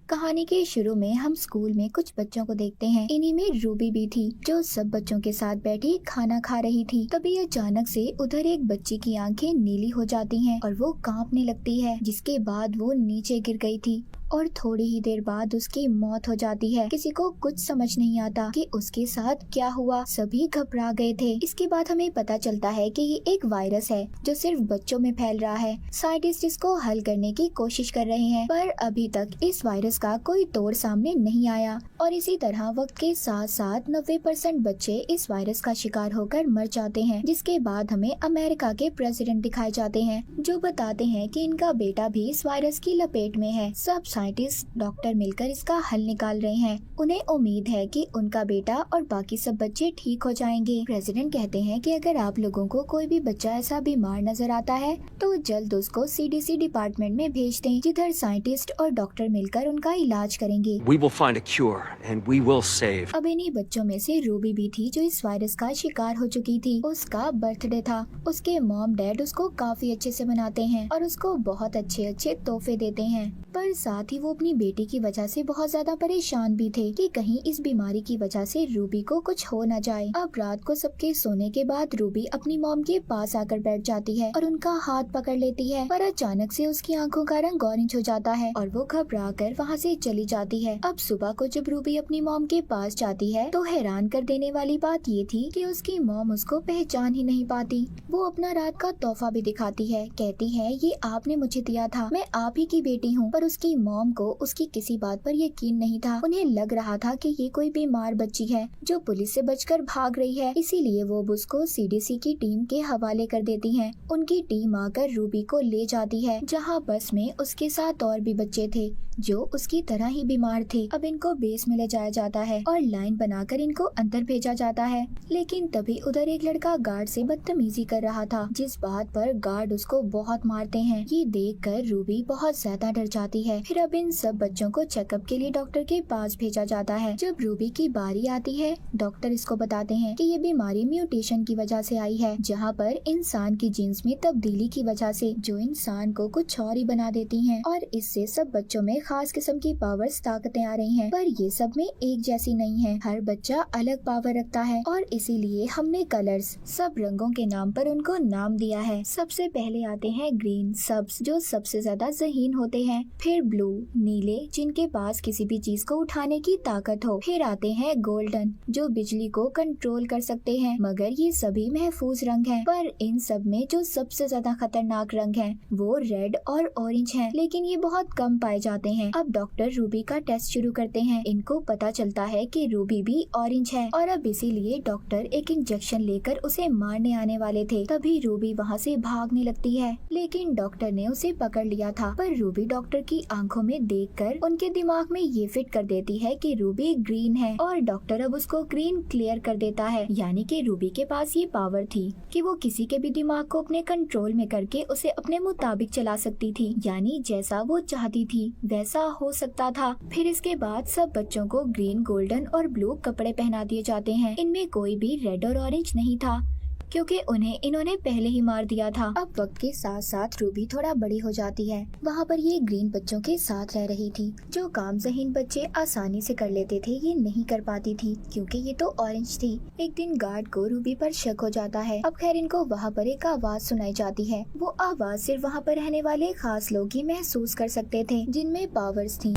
कहानी के शुरू में हम स्कूल में कुछ बच्चों को देखते हैं। इन्हीं में रूबी भी थी, जो सब बच्चों के साथ बैठी खाना खा रही थी। तभी अचानक से उधर एक बच्ची की आंखें नीली हो जाती हैं और वो कांपने लगती है, जिसके बाद वो नीचे गिर गई थी और थोड़ी ही देर बाद उसकी मौत हो जाती है। किसी को कुछ समझ नहीं आता कि उसके साथ क्या हुआ। सभी घबरा गए थे। इसके बाद हमें पता चलता है कि ये एक वायरस है जो सिर्फ बच्चों में फैल रहा है। साइंटिस्ट इसको हल करने की कोशिश कर रहे हैं, पर अभी तक इस वायरस का कोई तोड़ सामने नहीं आया। और इसी तरह वक्त के साथ साथ 90% बच्चे इस वायरस का शिकार होकर मर जाते हैं, जिसके बाद हमें अमेरिका के प्रेसिडेंट दिखाए जाते हैं, जो बताते हैं कि इनका बेटा भी इस वायरस की लपेट में है। सब साइंटिस्ट डॉक्टर मिलकर इसका हल निकाल रहे हैं। उन्हें उम्मीद है कि उनका बेटा और बाकी सब बच्चे ठीक हो जाएंगे। प्रेसिडेंट कहते हैं कि अगर आप लोगों को कोई भी बच्चा ऐसा बीमार नजर आता है तो जल्द उसको CDC डिपार्टमेंट में भेज दें, जिधर साइंटिस्ट और डॉक्टर मिलकर उनका इलाज करेंगे। We will find a cure and we will save. अब इन्हीं बच्चों में से रूबी भी थी, जो इस वायरस का शिकार हो चुकी थी। उसका बर्थडे था। उसके मॉम डैड उसको काफी अच्छे से मनाते हैं और उसको बहुत अच्छे अच्छे तोहफे देते हैं, पर साथ ही वो अपनी बेटी की वजह से बहुत ज्यादा परेशान भी थे कि कहीं इस बीमारी की वजह से रूबी को कुछ हो न जाए। अब रात को सबके सोने के बाद रूबी अपनी मॉम के पास आकर बैठ जाती है और उनका हाथ पकड़ लेती है, पर अचानक से उसकी आंखों का रंग ऑरेंज हो जाता है और वो घबरा कर वहाँ से चली जाती है। अब सुबह को जब रूबी अपनी मॉम के पास जाती है तो हैरान कर देने वाली बात ये थी कि उसकी मॉम उसको पहचान ही नहीं पाती। वो अपना रात का तोहफा भी दिखाती है, कहती है ये आपने मुझे दिया था, मैं आप ही की बेटी हूँ। पर उसकी मॉम को उसकी किसी बात पर यकीन नहीं था। उन्हें लग रहा था कि ये कोई बीमार बच्ची है जो पुलिस से बचकर भाग रही है, इसीलिए वो उसको CDC की टीम के हवाले कर देती हैं। उनकी टीम आकर रूबी को ले जाती है, जहाँ बस में उसके साथ और भी बच्चे थे जो उसकी तरह ही बीमार थे। अब इनको बेस में ले जाया जाता है और लाइन बनाकर इनको अंदर भेजा जाता है, लेकिन तभी उधर एक लड़का गार्ड से बदतमीजी कर रहा था, जिस बात पर गार्ड उसको बहुत मारते हैं। ये देखकर रूबी बहुत ज्यादा डर जाती है। फिर अब इन सब बच्चों को चेकअप के लिए डॉक्टर के पास भेजा जाता है। जब रूबी की बारी आती है, डॉक्टर इसको बताते हैं कि ये बीमारी म्यूटेशन की वजह से आई है, जहाँ पर इंसान की जीन्स में तब्दीली की वजह से, जो इंसान को कुछ और ही बना देती हैं, और इससे सब बच्चों में खास किस्म की पावर्स ताकतें आ रही हैं। पर ये सब में एक जैसी नहीं है। हर बच्चा अलग पावर रखता है और इसीलिए हमने कलर्स, सब रंगों के नाम पर उनको नाम दिया है। सबसे पहले आते हैं ग्रीन, सब्ज, जो सबसे ज्यादा ज़हीन होते हैं। फिर ब्लू, नीले, जिनके पास किसी भी चीज को उठाने की ताकत हो। फिर आते हैं गोल्डन, जो बिजली को कंट्रोल कर सकते हैं। मगर ये सभी महफूज रंग हैं, पर इन सब में जो सबसे ज्यादा खतरनाक रंग हैं वो रेड और ऑरेंज हैं, लेकिन ये बहुत कम पाए जाते हैं। अब डॉक्टर रूबी का टेस्ट शुरू करते हैं। इनको पता चलता है कि रूबी भी ऑरेंज है और अब इसीलिए डॉक्टर एक इंजेक्शन लेकर उसे मारने आने वाले थे। तभी रूबी वहाँ से भागने लगती है, लेकिन डॉक्टर ने उसे पकड़ लिया था। पर रूबी डॉक्टर की आंखों में देखकर उनके दिमाग में ये फिट कर देती है कि रूबी ग्रीन है और डॉक्टर अब उसको ग्रीन क्लियर कर देता है। यानी कि रूबी के पास ये पावर थी कि वो किसी के भी दिमाग को अपने कंट्रोल में करके उसे अपने मुताबिक चला सकती थी, यानी जैसा वो चाहती थी वैसा हो सकता था। फिर इसके बाद सब बच्चों को ग्रीन, गोल्डन और ब्लू कपड़े पहना दिए जाते हैं। इनमें कोई भी रेड और ऑरेंज नहीं था, क्योंकि उन्हें इन्होंने पहले ही मार दिया था। अब वक्त के साथ साथ रूबी थोड़ा बड़ी हो जाती है। वहाँ पर ये ग्रीन बच्चों के साथ रह रही थी। जो काम ज़हीन बच्चे आसानी से कर लेते थे, ये नहीं कर पाती थी, क्योंकि ये तो ऑरेंज थी। एक दिन गार्ड को रूबी पर शक हो जाता है। अब खैर इनको वहाँ पर एक आवाज सुनाई जाती है। वो आवाज सिर्फ वहाँ पर रहने वाले खास लोग ही महसूस कर सकते थे, जिनमें पावर्स थी।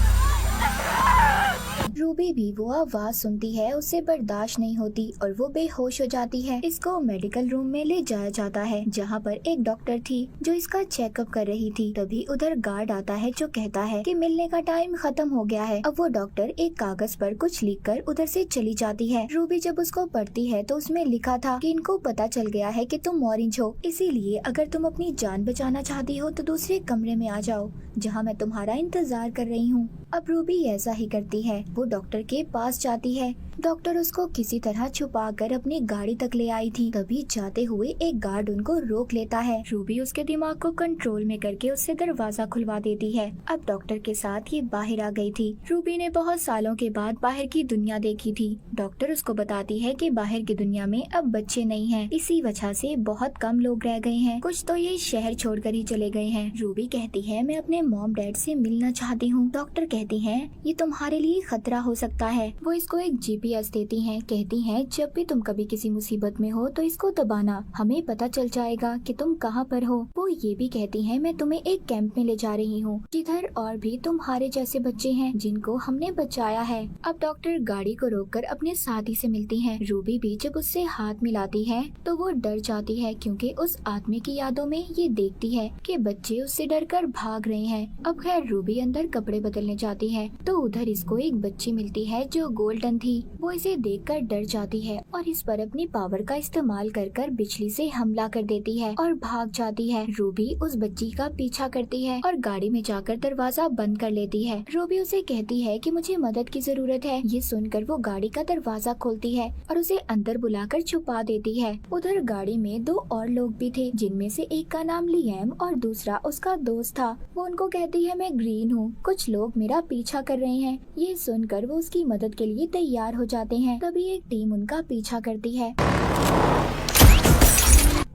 रूबी भी वो आवाज सुनती है, उसे बर्दाश्त नहीं होती और वो बेहोश हो जाती है। इसको मेडिकल रूम में ले जाया जाता है, जहाँ पर एक डॉक्टर थी जो इसका चेकअप कर रही थी। तभी उधर गार्ड आता है जो कहता है कि मिलने का टाइम खत्म हो गया है। अब वो डॉक्टर एक कागज पर कुछ लिखकर उधर से चली जाती है। रूबी जब उसको पढ़ती है तो उसमें लिखा था कि इनको पता चल गया है कि तुम ऑरेंज हो, इसीलिए अगर तुम अपनी जान बचाना चाहती हो तो दूसरे कमरे में आ जाओ, जहाँ मैं तुम्हारा इंतजार कर रही हूँ। अब रूबी ऐसा ही करती है है। वो डॉक्टर के पास जाती है। डॉक्टर उसको किसी तरह छुपाकर अपनी गाड़ी तक ले आई थी। तभी जाते हुए एक गार्ड उनको रोक लेता है। रूबी उसके दिमाग को कंट्रोल में करके उससे दरवाजा खुलवा देती है। अब डॉक्टर के साथ ये बाहर आ गई थी। रूबी ने बहुत सालों के बाद बाहर की दुनिया देखी थी। डॉक्टर उसको बताती है कि बाहर की दुनिया में अब बच्चे नहीं हैं, इसी वजह से बहुत कम लोग रह गए हैं, कुछ तो ये शहर छोड़कर ही चले गए हैं। रूबी कहती है मैं अपने मॉम डैड से मिलना चाहती हूँ। डॉक्टर कहती है ये तुम्हारे लिए खतरा हो सकता है। वो इसको एक GPS देती हैं। कहती हैं जब भी तुम कभी किसी मुसीबत में हो तो इसको दबाना, हमें पता चल जाएगा कि तुम कहाँ पर हो। वो ये भी कहती हैं मैं तुम्हें एक कैंप में ले जा रही हूँ जिधर और भी तुम्हारे जैसे बच्चे हैं जिनको हमने बचाया है। अब डॉक्टर गाड़ी को रोककर अपने साथी से मिलती है। रूबी भी जब उससे हाथ मिलाती है तो वो डर जाती है क्योंकि उस आदमी की यादों में ये देखती है कि बच्चे उससे डरकर भाग रहे हैं। अब खैर रूबी अंदर कपड़े बदलने जाती है तो उधर इसको एक बच्ची मिलती है जो गोल्डन थी। वो इसे देखकर डर जाती है और इस पर अपनी पावर का इस्तेमाल कर बिजली से हमला कर देती है और भाग जाती है। रूबी उस बच्ची का पीछा करती है और गाड़ी में जाकर दरवाजा बंद कर लेती है। रूबी उसे कहती है कि मुझे मदद की जरूरत है। ये सुनकर वो गाड़ी का दरवाजा खोलती है और उसे अंदर बुलाकर छुपा देती है। उधर गाड़ी में दो और लोग भी थे जिनमें से एक का नाम लिएम और दूसरा उसका दोस्त था। वो उनको कहती है मैं ग्रीन हूँ, कुछ लोग मेरा पीछा कर रहे हैं। ये सुनकर वो उसकी मदद के लिए तैयार हो जाते हैं। तभी एक टीम उनका पीछा करती है।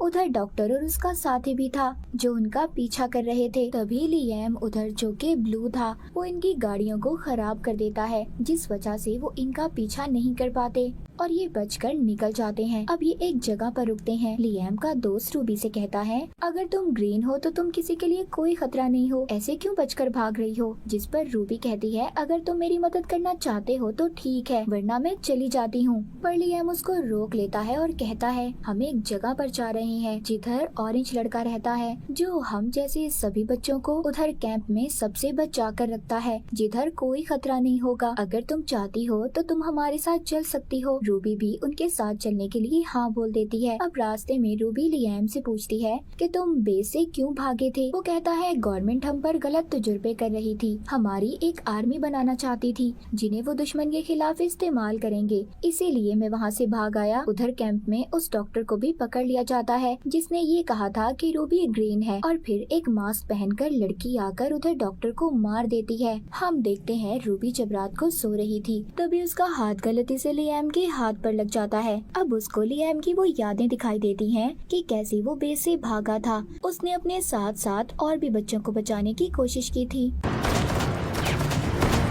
उधर डॉक्टर और उसका साथी भी था जो उनका पीछा कर रहे थे। तभी लिएम उधर जो कि ब्लू था वो इनकी गाड़ियों को खराब कर देता है जिस वजह से वो इनका पीछा नहीं कर पाते और ये बचकर निकल जाते हैं। अब ये एक जगह पर रुकते हैं। लिएम का दोस्त रूबी से कहता है अगर तुम ग्रीन हो तो तुम किसी के लिए कोई खतरा नहीं हो, ऐसे क्यों बचकर भाग रही हो। जिस पर रूबी कहती है अगर तुम मेरी मदद करना चाहते हो तो ठीक है वरना मैं चली जाती हूँ। पर लिएम उसको रोक लेता है और कहता है हम एक जगह पर जा रहे हैं जिधर ऑरेंज लड़का रहता है जो हम जैसे सभी बच्चों को उधर कैंप में सबसे बचा कर रखता है, जिधर कोई खतरा नहीं होगा। अगर तुम चाहती हो तो तुम हमारे साथ चल सकती हो। रूबी भी उनके साथ चलने के लिए हाँ बोल देती है। अब रास्ते में रूबी लिएम से पूछती है कि तुम बेस से क्यों भागे थे। वो कहता है गवर्नमेंट हम पर गलत तजुर्बे कर रही थी, हमारी एक आर्मी बनाना चाहती थी जिन्हें वो दुश्मन के खिलाफ इस्तेमाल करेंगे, इसीलिए मैं वहाँ से भाग आया। उधर कैंप में उस डॉक्टर को भी पकड़ लिया जाता है जिसने ये कहा था कि रूबी ग्रीन है और फिर एक मास्क पहनकर लड़की आकर उधर डॉक्टर को मार देती है। हम देखते हैं रूबी जब रात को सो रही थी तभी उसका हाथ गलती से लिएम के हाथ पर लग जाता है। अब उसको लिएम की वो यादें दिखाई देती हैं कि कैसे वो बेस से भागा था। उसने अपने साथ साथ और भी बच्चों को बचाने की कोशिश की थी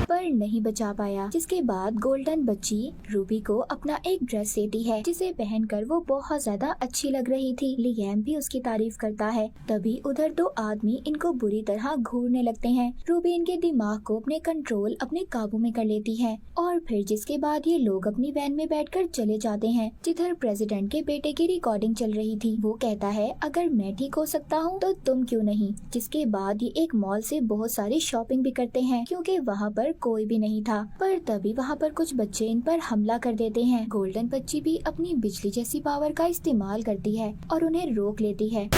पर नहीं बचा पाया। जिसके बाद गोल्डन बच्ची रूबी को अपना एक ड्रेस देती है जिसे पहनकर वो बहुत ज्यादा अच्छी लग रही थी। लिएम भी उसकी तारीफ करता है। तभी उधर दो आदमी इनको बुरी तरह घूरने लगते हैं। रूबी इनके दिमाग को अपने काबू में कर लेती है और फिर जिसके बाद ये लोग अपनी वैन में बैठकर चले जाते हैं जिधर प्रेसिडेंट के बेटे की रिकॉर्डिंग चल रही थी। वो कहता है अगर मैं ठीक हो सकता हूँ तो तुम क्यों नहीं। जिसके बाद ये एक मॉल से बहुत सारी शॉपिंग भी करते हैं क्योंकि वहाँ पर कोई भी नहीं था। पर तभी वहाँ पर कुछ बच्चे इन पर हमला कर देते हैं। गोल्डन बच्ची भी अपनी बिजली जैसी पावर का इस्तेमाल करती है और उन्हें रोक लेती है।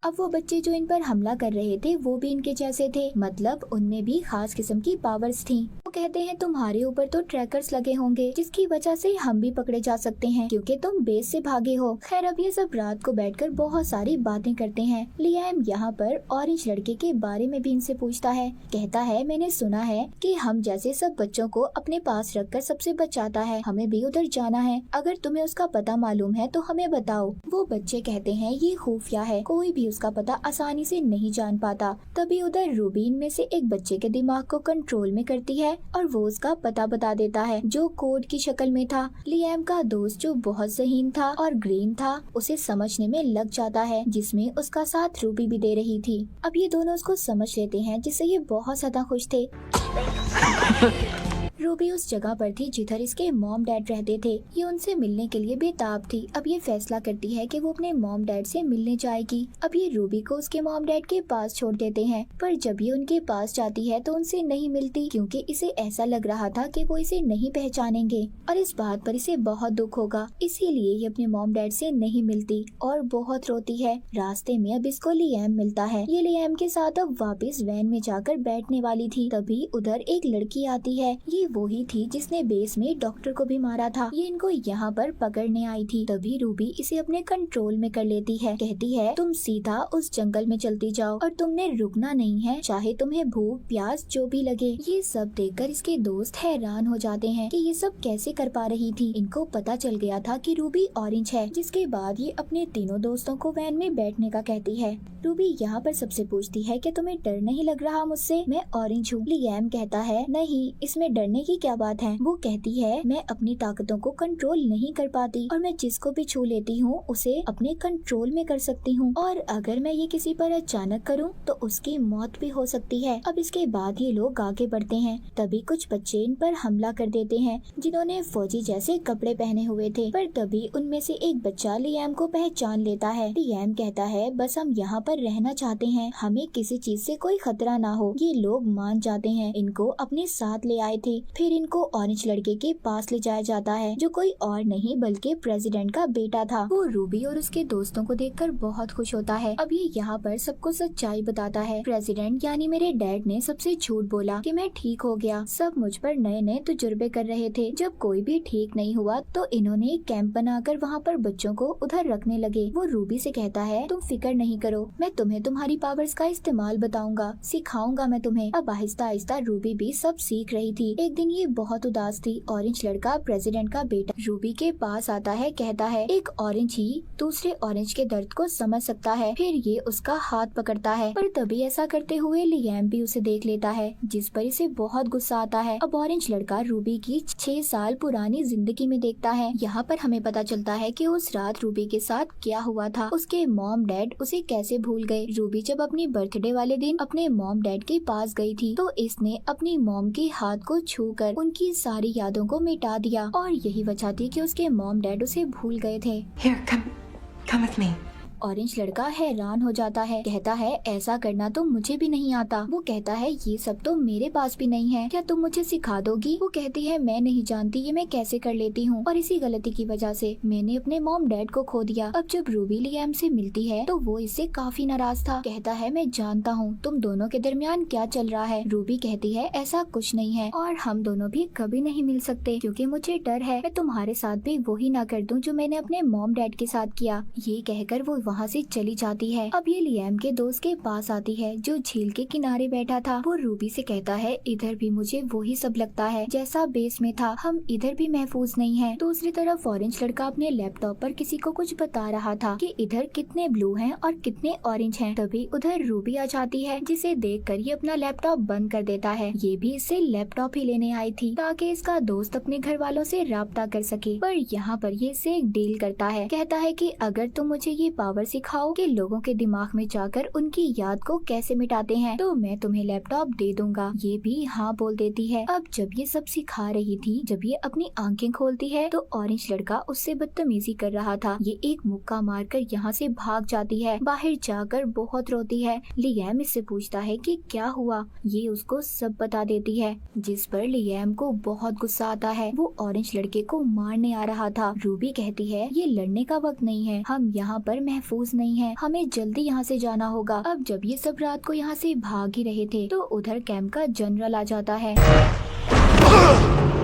अब वो बच्चे जो इन पर हमला कर रहे थे वो भी इनके जैसे थे, मतलब उनमें भी खास किस्म की पावर्स थी। वो कहते हैं तुम्हारे ऊपर तो ट्रैकर्स लगे होंगे जिसकी वजह से हम भी पकड़े जा सकते हैं क्योंकि तुम बेस से भागे हो। खैर अब ये सब रात को बैठकर बहुत सारी बातें करते हैं। लिएम यहाँ पर ऑरेंज लड़के के बारे में भी इनसे पूछता है। कहता है मैंने सुना है कि हम जैसे सब बच्चों को अपने पास रखकर सबसे बचाता है, हमें भी उधर जाना है। अगर तुम्हें उसका पता मालूम है तो हमें बताओ। वो बच्चे कहते हैं ये खुफिया है, कोई भी उसका पता आसानी से नहीं जान पाता। तभी उधर रूबी इनमें से एक बच्चे के दिमाग को कंट्रोल में करती है और वो उसका पता बता देता है जो कोड की शक्ल में था। लिएम का दोस्त जो बहुत ज़हीन था और ग्रीन था उसे समझने में लग जाता है जिसमें उसका साथ रूबी भी दे रही थी। अब ये दोनों उसको समझ लेते हैं जिससे ये बहुत ज्यादा खुश थे। रूबी उस जगह पर थी जिधर इसके मॉम डैड रहते थे। ये उनसे मिलने के लिए बेताब थी। अब ये फैसला करती है कि वो अपने मॉम डैड से मिलने जाएगी। अब ये रूबी को उसके मॉम डैड के पास छोड़ देते हैं, पर जब ये उनके पास जाती है तो उनसे नहीं मिलती, क्योंकि इसे ऐसा लग रहा था कि वो इसे नहीं पहचानेंगे और इस बात पर इसे बहुत दुख होगा। इसीलिए ये अपने मॉम डैड से नहीं मिलती और बहुत रोती है। रास्ते में अब इसको लियाम मिलता है। ये लियाम के साथ अब वापस वैन में जाकर बैठने वाली थी, तभी उधर एक लड़की आती है। ये वही थी जिसने बेस में डॉक्टर को भी मारा था। ये इनको यहाँ पर पकड़ने आई थी। तभी रूबी इसे अपने कंट्रोल में कर लेती है। कहती है तुम सीधा उस जंगल में चलती जाओ और तुमने रुकना नहीं है, चाहे तुम्हें भूख प्यास जो भी लगे। ये सब देखकर इसके दोस्त हैरान हो जाते हैं कि ये सब कैसे कर पा रही थी। इनको पता चल गया था कि रूबी ऑरेंज है। जिसके बाद ये अपने तीनों दोस्तों को वैन में बैठने का कहती है। रूबी यहाँ पर सबसे पूछती है कि तुम्हें डर नहीं लग रहा मुझसे, मैं ऑरेंज हूँ। लियाम कहता है नहीं, इसमें डरने की क्या बात है। वो कहती है मैं अपनी ताकतों को कंट्रोल नहीं कर पाती और मैं जिसको भी छू लेती हूँ उसे अपने कंट्रोल में कर सकती हूँ, और अगर मैं ये किसी पर अचानक करूँ तो उसकी मौत भी हो सकती है। अब इसके बाद ये लोग आगे बढ़ते हैं। तभी कुछ बच्चे इन पर हमला कर देते हैं जिन्होंने फौजी जैसे कपड़े पहने हुए थे, पर तभी उनमें से एक बच्चा लियाम को पहचान लेता है। लियाम कहता है बस हम यहाँ पर रहना चाहते हैं, हमें किसी चीज से कोई खतरा ना हो। ये लोग मान जाते हैं। इनको अपने साथ ले आए थे। फिर इनको ऑरेंज लड़के के पास ले जाया जाता है जो कोई और नहीं बल्कि प्रेसिडेंट का बेटा था। वो रूबी और उसके दोस्तों को देखकर बहुत खुश होता है। अब ये यहाँ पर सबको सच्चाई बताता है। प्रेसिडेंट यानी मेरे डैड ने सबसे झूठ बोला कि मैं ठीक हो गया। सब मुझ पर नए नए तजुर्बे कर रहे थे। जब कोई भी ठीक नहीं हुआ तो इन्होंने एक कैंप बनाकर वहाँ पर बच्चों को उधर रखने लगे। वो रूबी से कहता है तुम फिक्र नहीं करो, मैं तुम्हें तुम्हारी पावर्स का इस्तेमाल बताऊंगा, सिखाऊंगा मैं तुम्हें। अब आहिस्ता आहिस्ता रूबी भी सब सीख रही थी। एक दिन ये बहुत उदास थी। ऑरेंज लड़का प्रेसिडेंट का बेटा रूबी के पास आता है। कहता है एक ऑरेंज ही दूसरे ऑरेंज के दर्द को समझ सकता है। फिर ये उसका हाथ पकड़ता है, पर तभी ऐसा करते हुए लियाम भी उसे देख लेता है, जिस पर इसे बहुत गुस्सा आता है। अब ऑरेंज लड़का रूबी की 6 साल पुरानी जिंदगी में देखता है। यहाँ पर हमें पता चलता है कि उस रात रूबी के साथ क्या हुआ था। उसके मॉम डैड उसे कैसे भूल गए। रूबी जब अपनी बर्थडे वाले दिन अपने मॉम डैड के पास गई थी तो इसने अपनी मॉम के हाथ को छूकर उनकी सारी यादों को मिटा दिया, और यही वजह थी कि उसके मॉम डैड उसे भूल गए थे। Here, come with me. Orange लड़का हैरान हो जाता है। कहता है ऐसा करना तो मुझे भी नहीं आता। वो कहता है ये सब तो मेरे पास भी नहीं है, क्या तुम मुझे सिखा दोगी। वो कहती है मैं नहीं जानती ये मैं कैसे कर लेती हूँ, और इसी गलती की वजह से मैंने अपने मॉम डैड को खो दिया। अब जब रूबी लियाम से मिलती है तो वो इससे काफी नाराज था। कहता है मैं जानता हूँ तुम दोनों के दरमियान क्या चल रहा है। रूबी कहती है ऐसा कुछ नहीं है और हम दोनों भी कभी नहीं मिल सकते, क्योंकि मुझे डर है मैं तुम्हारे साथ भी वही ना कर दूं जो मैंने अपने मॉम डैड के साथ किया। ये कहकर वो वहाँ से चली जाती है। अब ये लियाम के दोस्त के पास आती है जो झील के किनारे बैठा था। वो रूबी से कहता है इधर भी मुझे वही सब लगता है जैसा बेस में था, हम इधर भी महफूज नहीं है। दूसरी तरफ ऑरेंज लड़का अपने लैपटॉप पर किसी को कुछ बता रहा था कि इधर कितने ब्लू हैं और कितने ऑरेंज हैं। तभी उधर रूबी आ जाती है, जिसे देखकर ये अपना लैपटॉप बंद कर देता है। ये भी इससे लैपटॉप ही लेने आई थी ताकि इसका दोस्त अपने घर वालों से राब्ता कर सके। पर यहाँ पर ये इससे एक डील करता है। कहता है कि अगर तुम मुझे ये पावर सिखाओ कि लोगों के दिमाग में जाकर उनकी याद को कैसे मिटाते हैं तो मैं तुम्हें लैपटॉप दे दूंगा। ये भी हाँ बोल देती है। अब जब ये सब सिखा रही थी, जब ये अपनी आंखें खोलती है तो ऑरेंज लड़का उससे बदतमीजी कर रहा था। ये एक मुक्का मारकर यहाँ से भाग जाती है। बाहर जाकर बहुत रोती है। लियाम इससे पूछता है कि क्या हुआ। ये उसको सब बता देती है, जिस पर लियाम को बहुत गुस्सा आता है। वो ऑरेंज लड़के को मारने आ रहा था। रूबी कहती है ये लड़ने का वक्त नहीं है, हम यहाँ पर महफूज नहीं है, हमें जल्दी यहाँ से जाना होगा। अब जब ये सब रात को यहाँ से भाग ही रहे थे तो उधर कैंप का जनरल आ जाता है।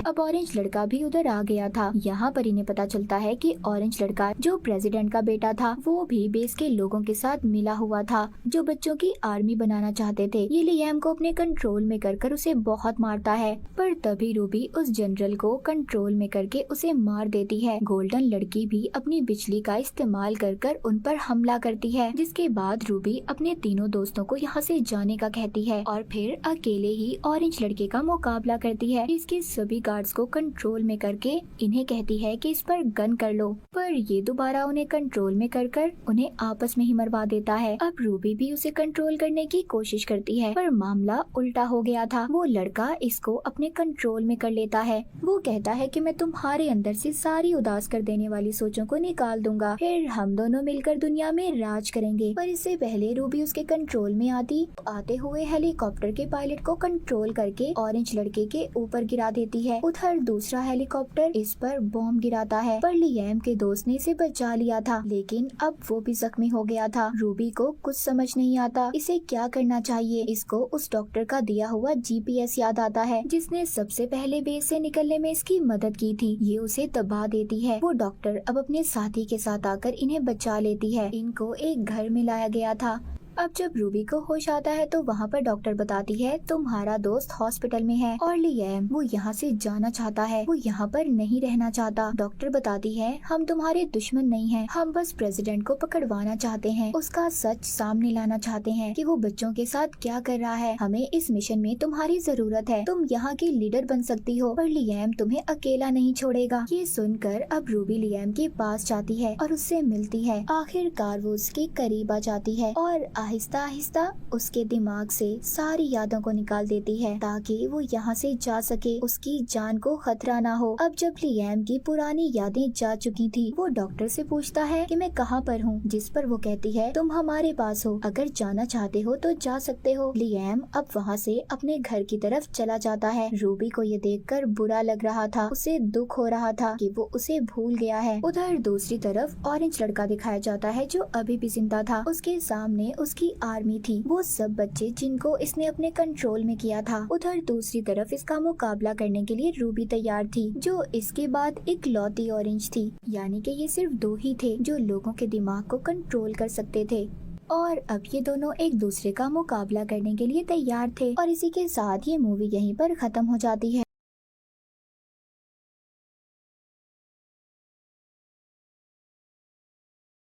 अब ऑरेंज लड़का भी उधर आ गया था। यहाँ पर इन्हें पता चलता है कि ऑरेंज लड़का जो प्रेसिडेंट का बेटा था वो भी बेस के लोगों के साथ मिला हुआ था जो बच्चों की आर्मी बनाना चाहते थे। ये लियाम को अपने कंट्रोल में कर उसे बहुत मारता है, पर तभी रूबी उस जनरल को कंट्रोल में करके उसे मार देती है। गोल्डन लड़की भी अपनी बिजली का इस्तेमाल कर उन पर हमला करती है, जिसके बाद रूबी अपने तीनों दोस्तों को यहाँ से जाने का कहती है और फिर अकेले ही ऑरेंज लड़के का मुकाबला करती है। इसके सभी गार्ड्स को कंट्रोल में करके इन्हें कहती है कि इस पर गन कर लो, पर ये दोबारा उन्हें कंट्रोल में कर उन्हें आपस में ही मरवा देता है। अब रूबी भी उसे कंट्रोल करने की कोशिश करती है, पर मामला उल्टा हो गया था। वो लड़का इसको अपने कंट्रोल में कर लेता है। वो कहता है कि मैं तुम्हारे अंदर से सारी उदास कर देने वाली सोचों को निकाल दूंगा, फिर हम दोनों मिलकर दुनिया में राज करेंगे। पर इससे पहले रूबी उसके कंट्रोल में आते हुए हेलीकॉप्टर के पायलट को कंट्रोल करके ऑरेंज लड़के के ऊपर गिरा देती है। उधर दूसरा हेलीकॉप्टर इस पर बॉम्ब गिराता है, पर लियाम के दोस्त ने इसे बचा लिया था, लेकिन अब वो भी जख्मी हो गया था। रूबी को कुछ समझ नहीं आता इसे क्या करना चाहिए। इसको उस डॉक्टर का दिया हुआ GPS याद आता है, जिसने सबसे पहले बेस से निकलने में इसकी मदद की थी। ये उसे दबा देती है। वो डॉक्टर अब अपने साथी के साथ आकर इन्हें बचा लेती है। इनको एक घर में लाया गया था। अब जब रूबी को होश आता है तो वहाँ पर डॉक्टर बताती है तुम्हारा दोस्त हॉस्पिटल में है और लियाम वो यहाँ से जाना चाहता है, वो यहाँ पर नहीं रहना चाहता। डॉक्टर बताती है हम तुम्हारे दुश्मन नहीं हैं, हम बस प्रेसिडेंट को पकड़वाना चाहते हैं, उसका सच सामने लाना चाहते हैं कि वो बच्चों के साथ क्या कर रहा है। हमें इस मिशन में तुम्हारी जरूरत है, तुम यहाँ की लीडर बन सकती हो, पर लियाम तुम्हें अकेला नहीं छोड़ेगा। ये सुनकर अब रूबी लियाम के पास जाती है और उससे मिलती है। आखिरकार वो उसके करीब आ जाती है और आहिस्ता आहिस्ता उसके दिमाग से सारी यादों को निकाल देती है ताकि वो यहाँ से जा सके, उसकी जान को खतरा ना हो। अब जब लियाम की पुरानी यादें जा चुकी थी, वो डॉक्टर से पूछता है कि मैं कहाँ पर हूँ, जिस पर वो कहती है तुम हमारे पास हो, अगर जाना चाहते हो तो जा सकते हो। लियाम अब वहाँ से अपने घर की तरफ चला जाता है। रूबी को ये देखकर बुरा लग रहा था, उसे दुख हो रहा था कि वो उसे भूल गया है। उधर दूसरी तरफ ऑरेंज लड़का दिखाया जाता है जो अभी भी जिंदा था। उसके सामने उसकी आर्मी थी, वो सब बच्चे जिनको इसने अपने कंट्रोल में किया था। उधर दूसरी तरफ इसका मुकाबला करने के लिए रूबी तैयार थी, जो इसके बाद इकलौती ऑरेंज थी, यानी कि ये सिर्फ दो ही थे जो लोगों के दिमाग को कंट्रोल कर सकते थे। और अब ये दोनों एक दूसरे का मुकाबला करने के लिए तैयार थे। और इसी के साथ ये मूवी यहीं पर खत्म हो जाती है।